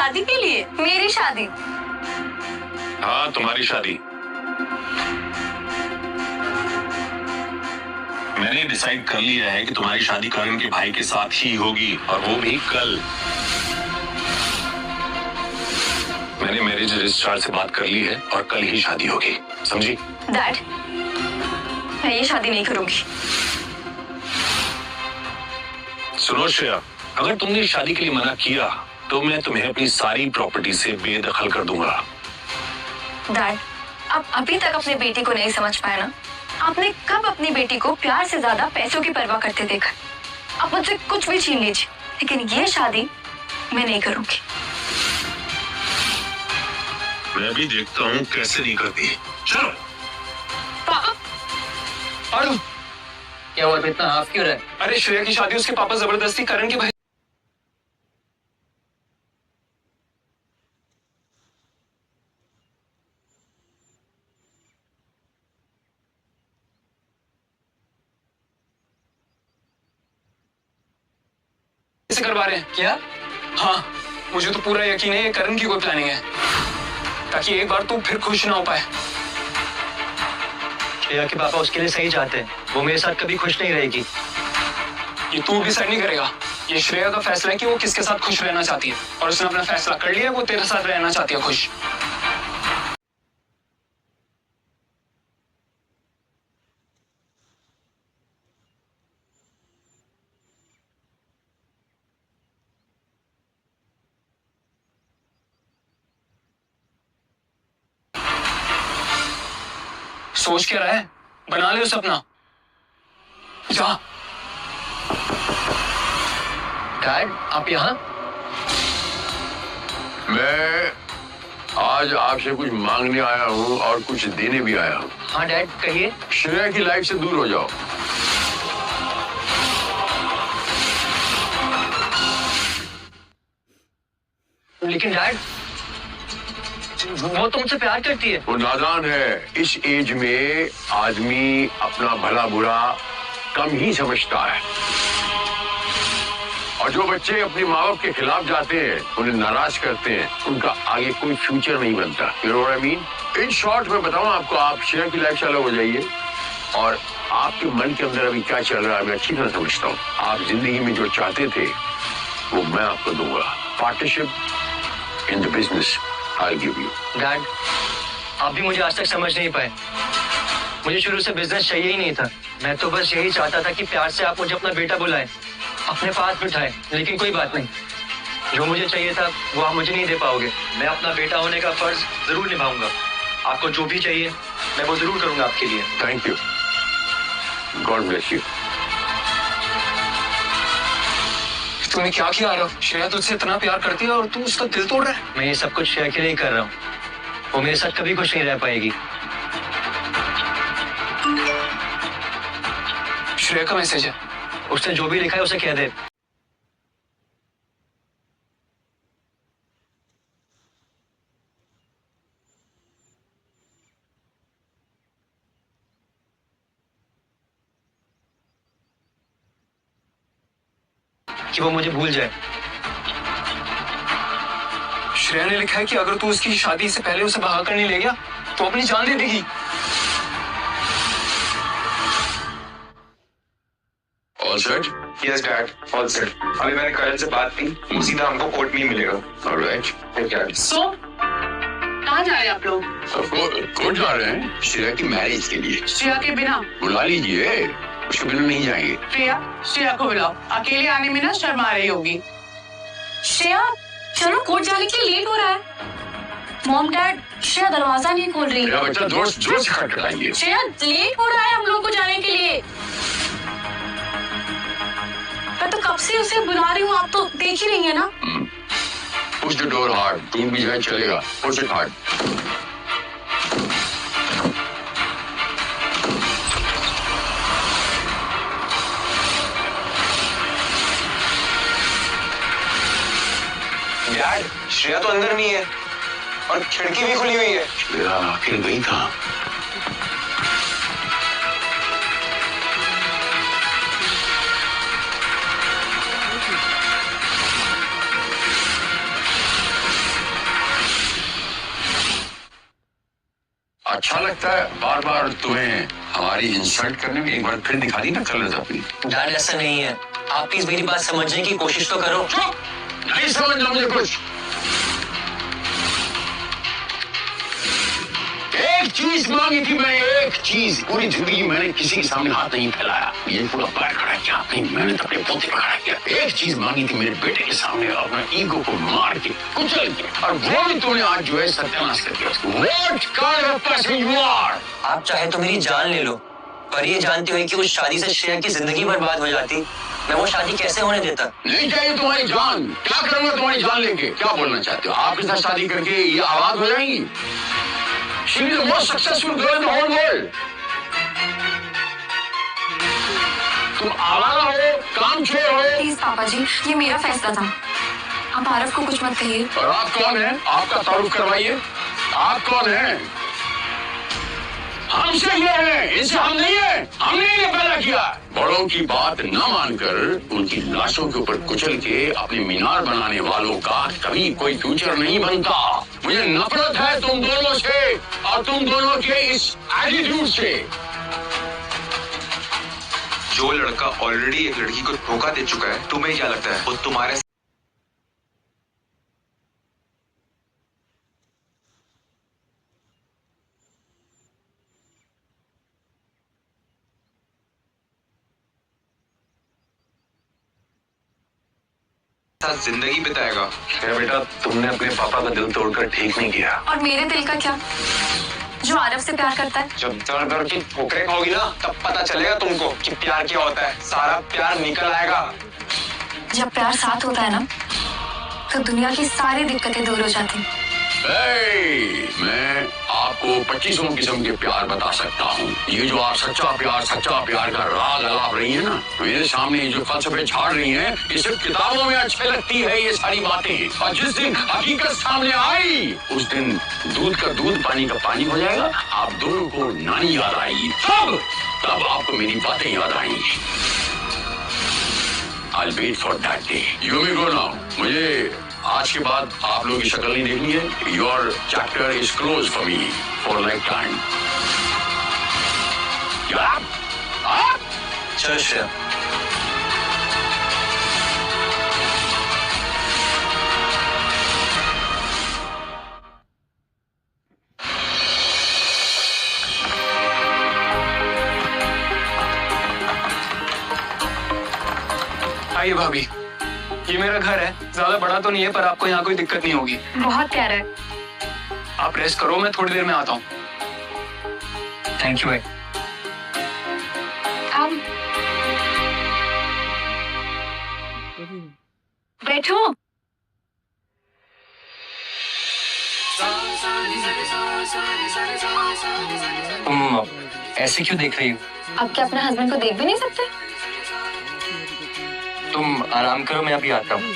शादी के लिए? मेरी शादी? हाँ, तुम्हारी शादी। मैंने डिसाइड कर लिया है कि तुम्हारी शादी करण के भाई के साथ ही होगी, और वो भी कल। मैंने मैरिज रजिस्ट्रार से बात कर ली है और कल ही शादी होगी, समझी? डैड, मैं ये शादी नहीं करूंगी। सुनो श्रेया, अगर तुमने शादी के लिए मना किया तो मैं तुम्हें अपनी सारी प्रॉपर्टी से बेदखल कर दूंगा। डैड, आप अभी तक अपनी बेटी को नहीं समझ पाए ना। आपने कब अपनी बेटी को प्यार से ज्यादा पैसों की परवाह करते देखा? आप मुझसे कुछ भी छीन लीजिए, लेकिन ये शादी मैं नहीं करूंगी। मैं भी देखता हूँ कैसे नहीं करती। चलो। पापा, अरे क्या हुआ, इतना हाफ क्यों रहा है? अरे श्रेया की शादी उसके पापा जबरदस्ती करण के भाई से करवा रहे हैं। क्या? हाँ, मुझे तो पूरा यकीन है ये करण की कोई प्लानिंग है, ताकि एक बार तू फिर खुश ना हो पाए। श्रेया के पापा उसके लिए सही चाहते हैं, वो मेरे साथ कभी खुश नहीं रहेगी। ये तू डिसाइड नहीं करेगा, ये श्रेया का फैसला है कि वो किसके साथ खुश रहना चाहती है, और उसने अपना फैसला कर लिया, वो तेरे साथ रहना चाहती है खुश। सोच क्या रहा है, बना ले उसे अपना। जा। डैड, आप यहाँ? मैं आज आपसे कुछ मांगने आया हूँ और कुछ देने भी आया हूँ। हाँ डैड, कहिए। श्रेया की लाइफ से दूर हो जाओ। लेकिन डैड, वो तुमसे प्यार करती है। वो नादान है। इस एज में आदमी अपना भला बुरा कम ही समझता है, और जो बच्चे अपने माँ बाप के खिलाफ जाते हैं, उन्हें नाराज करते हैं, उनका आगे कोई फ्यूचर नहीं बनता। You know what I mean? In short में बताऊं आपको, आप श्रेया की लाइफ से अलग हो जाइए, और आपके मन के अंदर अभी क्या चल रहा है मैं अच्छी तरह समझता हूँ। आप जिंदगी में जो चाहते थे वो मैं आपको दूंगा। Partnership in the business I'll give you. Dad, आप भी मुझे आज तक समझ नहीं पाए। मुझे शुरू से बिजनेस चाहिए ही नहीं था। मैं तो बस यही चाहता था कि प्यार से आप मुझे अपना बेटा बुलाएं, अपने पास बिठाएं। लेकिन कोई बात नहीं, जो मुझे चाहिए था वो आप मुझे नहीं दे पाओगे। मैं अपना बेटा होने का फर्ज जरूर निभाऊंगा। आपको जो भी चाहिए मैं वो जरूर करूंगा आपके लिए। Thank you. God bless you. तूने क्या किया आरव? श्रेया तुझसे इतना प्यार करती है और तू उसका दिल तोड़ रहा है। मैं ये सब कुछ श्रेया के लिए ही कर रहा हूँ। वो मेरे साथ कभी खुश नहीं रह पाएगी। श्रेया का मैसेज है। उसने जो भी लिखा है उसे कह दे। कि वो मुझे भूल जाए। श्रेया ने लिखा है कि अगर तू उसकी शादी से पहले उसे भगा कर नहीं ले गया तो अपनी जान दे देगी। All set? Yes, Dad. All set. अभी मैंने करण से बात की, वो सीधा हमको कोर्ट में ही मिलेगा। All right. Okay. सो कहाँ जा रहे हैं आप लोग? कोर्ट जा रहे हैं श्रेया की मैरिज के लिए। श्रेया के बिना? बुला लीजिए, उसके बिना नहीं जाएंगे। श्रेया को बुलाओ, अकेले आने में ना शर्म आ रही होगी। श्रेया, चलो कोर्ट जाने के लिए लेट हो रहा है। मॉम डैड, श्रेया दरवाजा नहीं खोल रही। मेरा बच्चा जोर से खटखटाइए। श्रेया, लेट हो रहा है हम लोग को जाने के लिए। मैं तो कब से उसे बुला रही हूँ, आप तो देख ही रही है ना। Push the door hard. टूट भी जाए चलेगा। Push it hard. Dad, Shreya तो अंदर नहीं है और खिड़की भी खुली हुई है। श्रेया आखिर गई कहाँ? अच्छा लगता है बार बार तुम्हें हमारी इंसल्ट करने में? एक बार फिर दिखा दी ना कलर्स अपनी। डैड ऐसा नहीं है, आप प्लीज मेरी बात समझने की कोशिश तो करो। चुप! नहीं समझ रहा मुझे कुछ। एक चीज मांगी थी मैं, एक चीज पूरी जिंदगी मैंने किसी के सामने हाथ नहीं फैलाया, ये पूरा पैर खड़ा किया नहीं, मैंने तो अपने पोते पर खड़ा किया। एक चीज मांगी थी मेरे बेटे के सामने, अपना ईगो को मार के कुचल के, और वो भी तूने आज जो है सत्यानाश कर दिया। What kind of person you are? आप चाहे तो मेरी जान ले लो, पर ये जानते हुए कि उस शादी से श्रेया की जिंदगी बर्बाद हो जाती, मैं वो शादी कैसे होने देता? नहीं चाहिए तुम्हारी जान। क्या करूंगा तुम्हारी जान लेके? क्या बोलना चाहते हो? आपके साथ शादी करके ये आबाद हो जाएंगी? She is the most successful girl in the whole world. तुम आवारा हो, काम चोर हो। प्लीज पापा जी, ये मेरा फैसला था, आप आरव को कुछ मत कहिए। और आप कौन है? आपका तारुफ करवाइए। आप कौन है? हमसे ये है, इनसे हम नहीं है। हमने ये पैदा किया। बड़ों की बात न मानकर उनकी लाशों के ऊपर कुचल के अपने मीनार बनाने वालों का कभी कोई फ्यूचर नहीं बनता। मुझे नफरत है तुम दोनों से और तुम दोनों के इस एटीट्यूड से। जो लड़का ऑलरेडी एक लड़की को धोखा दे चुका है, तुम्हें क्या लगता है वो तुम्हारे साथ जिंदगी बिताएगा? बेटा, तुमने अपने पापा का दिल तोड़कर ठीक नहीं किया। और मेरे दिल का क्या, जो आरव से प्यार करता है? जब दर दर की ठोकरें खाओगी ना, तब पता चलेगा तुमको कि प्यार क्या होता है। सारा प्यार निकल आएगा। जब प्यार साथ होता है ना, तो दुनिया की सारी दिक्कतें दूर हो जाती हैं। मैं आपको 25 किस्म के प्यार बता सकता हूँ। ये जो आप सच्चा प्यार का राग अलाप रही है ना, मेरे सामने जो फलसफे झाड़ रही हैं, ये सिर्फ किताबों में अच्छे लगती है ये सारी बातें। और जिस दिन हकीकत सामने आई, उस दिन दूध का दूध पानी का पानी हो जाएगा। आप दोनों को नानी याद आएगी, तब आपको मेरी बातें याद आएंगी। I'll wait for that day. You may go now. मुझे आज के बाद आप लोगों की शक्ल नहीं देखनी है। Your chapter is close for me for life time. चलो श्रेया। आइए भाभी, ये मेरा घर है, ज्यादा बड़ा तो नहीं है, पर आपको यहाँ कोई दिक्कत नहीं होगी। बहुत प्यारा है। आप रेस्ट करो, मैं थोड़ी देर में आता हूँ। थैंक यू भाई। अब बैठो। तुम ऐसे क्यों देख रही हो? अब क्या अपने हस्बैंड को देख भी नहीं सकते? तुम आराम करो, मैं अभी आता हूँ।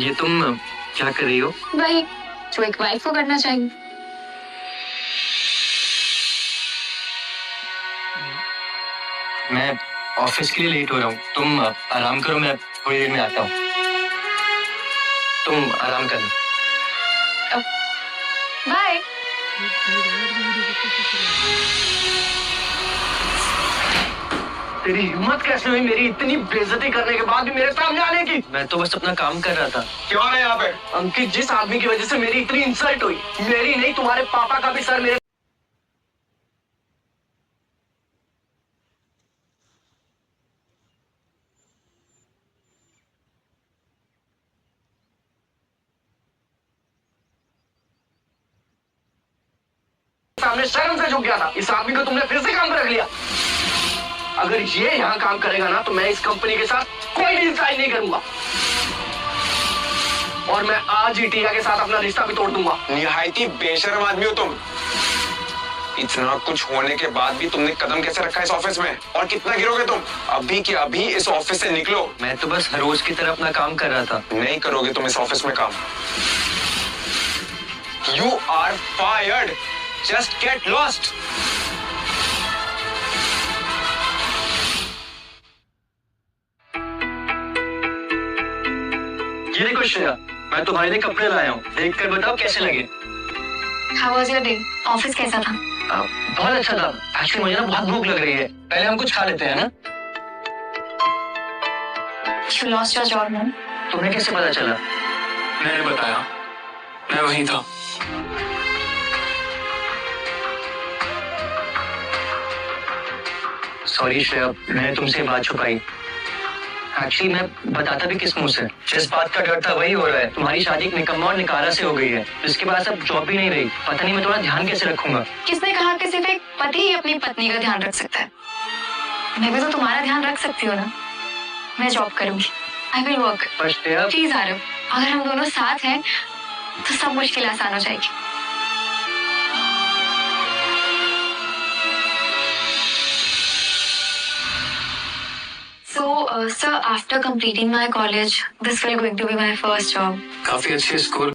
ये तुम क्या कर रही हो? वही जो एक वाइफ को करना चाहिए। मैं ऑफिस के लिए लेट हो रहा हूँ, तुम आराम करो, मैं थोड़ी देर में आता हूँ। तुम आराम करना। बाय। तेरी हिम्मत कैसे हुई मेरी इतनी बेइज्जती करने के बाद भी मेरे सामने आने की? मैं तो बस अपना काम कर रहा था। क्यों है यहाँ पे? अंकित, जिस आदमी की वजह से मेरी इतनी इंसल्ट हुई, मेरी नहीं तुम्हारे पापा का भी सर मेरे सामने शर्म से झुक गया था। इस आदमी को तुमने फिर से काम पर रख लिया। अगर ये यहाँ काम करेगा ना, तो मैं इस कंपनी के साथ कोई डील साइन नहीं करूंगा, और मैं आज ही टीना के साथ अपना रिश्ता भी तोड़ दूंगा। निहायती बेशर्म आदमी हो तुम। इतना कुछ होने के बाद भी तुमने कदम कैसे रखा इस ऑफिस में? और कितना गिरोगे तुम? अभी के अभी इस ऑफिस से निकलो। मैं तो बस हर रोज की तरह अपना काम कर रहा था। नहीं करोगे तुम इस ऑफिस में काम। You are fired. Just get lost. ये देखो श्रेया, मैं तुम्हारे लिए कपड़े लाया हूँ, देख कर बताओ कैसे लगे। How was your day? Office कैसा था? बहुत अच्छा था। एक्चुअली मुझे ना बहुत भूख लग रही है, पहले हम कुछ खा लेते हैं ना। You lost your job, no? तुम्हें कैसे पता चला? मैंने बताया, मैं वहीं था। सॉरी श्रेया, मैंने तुमसे बात छुपाई। एक्चुअली मैं बताता भी किस मुंह से। जिस बात का डर था वही हो रहा है। तुम्हारी शादी एक निकम्मा और निकारा से हो गई है, जिसके पास अब जॉब भी नहीं रही। पता नहीं मैं थोड़ा ध्यान कैसे रखूंगा। किसने कहा कि सिर्फ एक पति ही अपनी पत्नी का ध्यान रख सकता है? मैं भी तो तुम्हारा ध्यान रख सकती हूँ ना। मैं जॉब करूंगी। I will work. पर श्रेया, प्लीज आरव, अगर हम दोनों साथ हैं तो सब मुश्किल आसान हो जाएगी। So, sir, after completing my college, this will going to be my first job. काफी अच्छे स्कोर